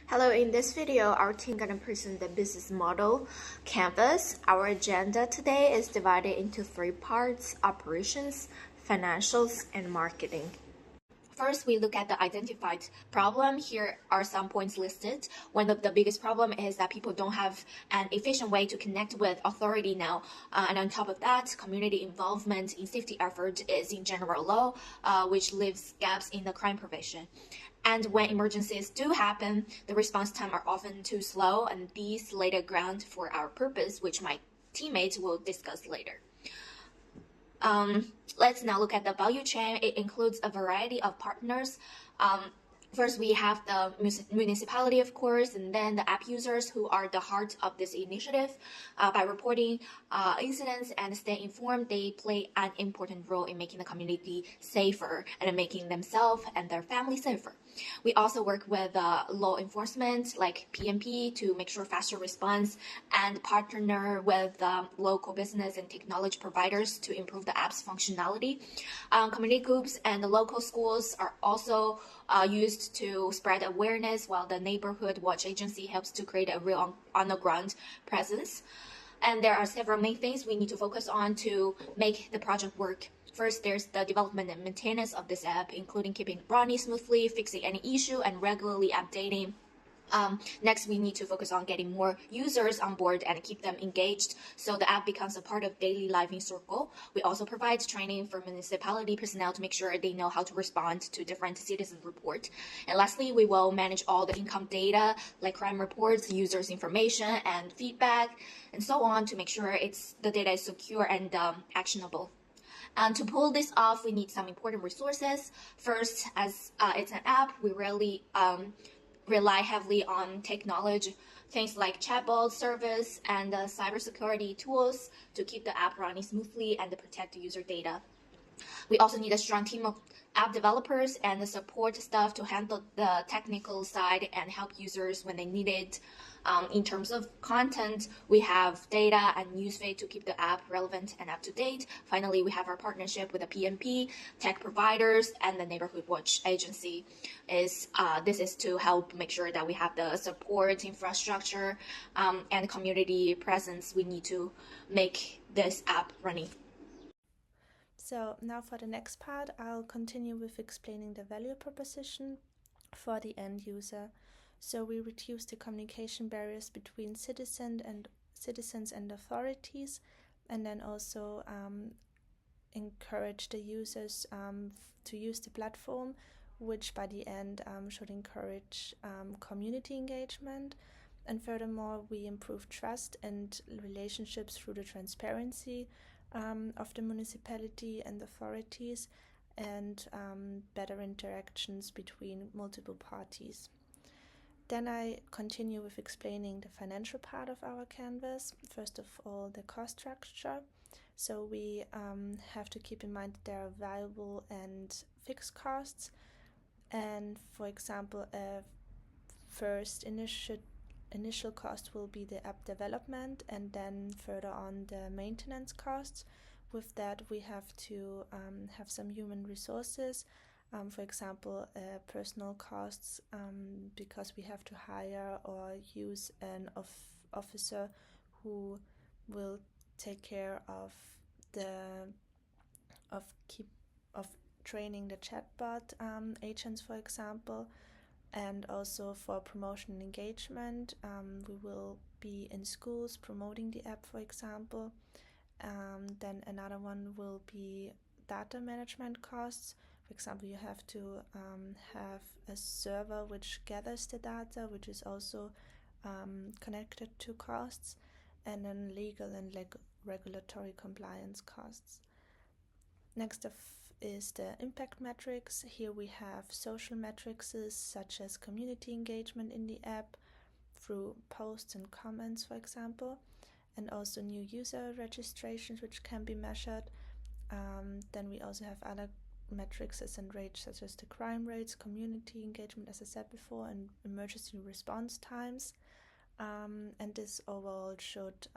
Hello, in this video, our team gonna present the business model canvas. Our agenda today is divided into three parts: operations, financials, and marketing. First, we look at the identified problem. Here are some points listed. One of the biggest problem is that people don't have an efficient way to connect with authority now. And on top of that, community involvement in safety effort is in general low, which leaves gaps in the crime prevention. And when emergencies do happen, the response time are often too slow, and these lay the ground for our purpose, which my teammates will discuss later. Let's now look at the value chain. It includes a variety of partners. First, we have the municipality, of course, and then the app users who are the heart of this initiative. By reporting incidents and staying informed, they play an important role in making the community safer and making themselves and their family safer. We also work with law enforcement like PMP to make sure faster response and partner with local business and technology providers to improve the app's functionality. Community groups and the local schools are also used to spread awareness, while the neighborhood watch agency helps to create a real on-the-ground presence. And there are several main things we need to focus on to make the project work. First, there's the development and maintenance of this app, including keeping it running smoothly, fixing any issue, and regularly updating. Next, we need to focus on getting more users on board and keep them engaged so the app becomes a part of daily life in Circle. We also provide training for municipality personnel to make sure they know how to respond to different citizen reports. And lastly, we will manage all the income data like crime reports, users' information, and feedback, and so on to make sure the data is secure and actionable. And to pull this off, we need some important resources. First, as it's an app, we really rely heavily on technology, things like chatbot service and cybersecurity tools to keep the app running smoothly and protect user data. We also need a strong team of app developers and the support staff to handle the technical side and help users when they need it. In terms of content, we have data and newsfeed to keep the app relevant and up to date. Finally, we have our partnership with the PMP, tech providers, and the neighborhood watch agency. This is to help make sure that we have the support infrastructure and community presence we need to make this app running. So now for the next part, I'll continue with explaining the value proposition for the end user. So we reduce the communication barriers between citizens and authorities, and then also encourage the users to use the platform, which by the end should encourage community engagement. And furthermore, we improve trust and relationships through the transparency of the municipality and authorities, and better interactions between multiple parties. Then I continue with explaining the financial part of our canvas. First of all, the cost structure. So we have to keep in mind that there are variable and fixed costs. And for example, a first initial cost will be the app development, and then further on the maintenance costs. With that, we have to have some human resources. For example, personal costs, because we have to hire or use an officer who will take care of training the chatbot agents, for example. And also for promotion and engagement, we will be in schools promoting the app, for example. Then another one will be data management costs. For example, you have to have a server which gathers the data, which is also connected to costs, and then legal and regulatory compliance costs. Next up is the impact metrics. Here we have social metrics such as community engagement in the app through posts and comments, for example, and also new user registrations which can be measured. Then we also have other metrics and rates such as the crime rates, community engagement, as I said before, and emergency response times. And this overall should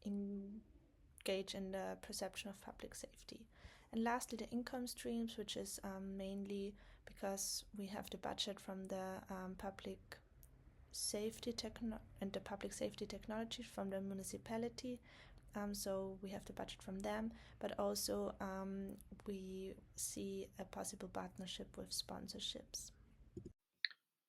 engage in the perception of public safety. And lastly, the income streams, which is mainly because we have the budget from the public safety and the public safety technology from the municipality. So we have the budget from them, but also we see a possible partnership with sponsorships.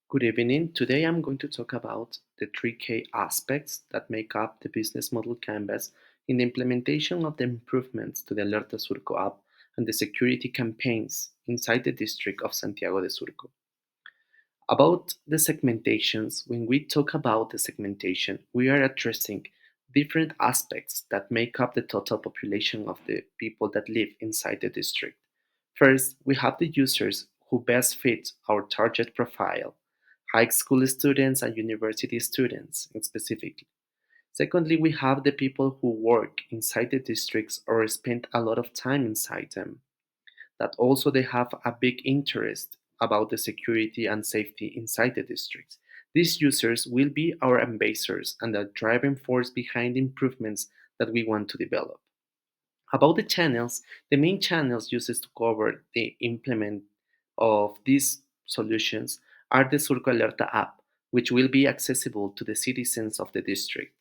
Good evening. Today I'm going to talk about the three key aspects that make up the business model canvas in the implementation of the improvements to the Alerta Surco app and the security campaigns inside the district of Santiago de Surco. About the segmentations, when we talk about the segmentation, we are addressing different aspects that make up the total population of the people that live inside the district. First, we have the users who best fit our target profile, high school students and university students specifically. Secondly, we have the people who work inside the districts or spend a lot of time inside them, that also they have a big interest about the security and safety inside the districts. These users will be our ambassadors and the driving force behind the improvements that we want to develop. About the channels, the main channels used to cover the implement of these solutions are the Surco Alerta app, which will be accessible to the citizens of the district.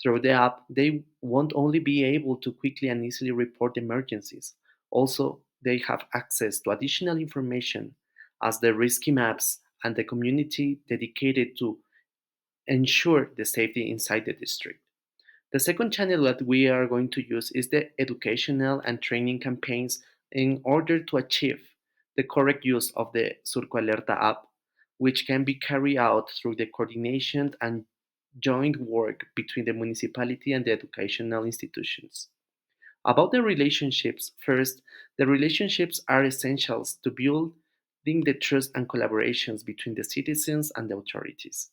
Through the app, they won't only be able to quickly and easily report emergencies, also, they have access to additional information as the risky maps and the community dedicated to ensure the safety inside the district. The second channel that we are going to use is the educational and training campaigns in order to achieve the correct use of the Surco Alerta app, which can be carried out through the coordination and joint work between the municipality and the educational institutions. About the relationships, first, the relationships are essentials to building the trust and collaborations between the citizens and the authorities.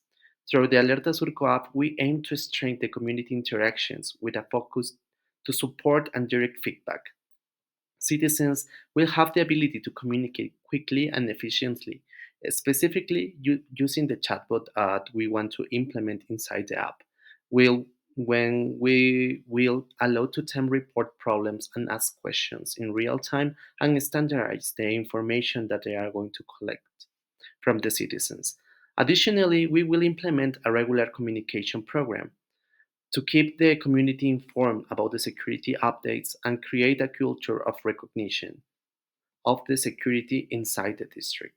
Through the Alerta Surco app, we aim to strengthen the community interactions with a focus to support and direct feedback. Citizens will have the ability to communicate quickly and efficiently, specifically using the chatbot that we want to implement inside the app. Will when we will allow to them report problems and ask questions in real time and standardize the information that they are going to collect from the citizens. Additionally, we will implement a regular communication program to keep the community informed about the security updates and create a culture of recognition of the security inside the district.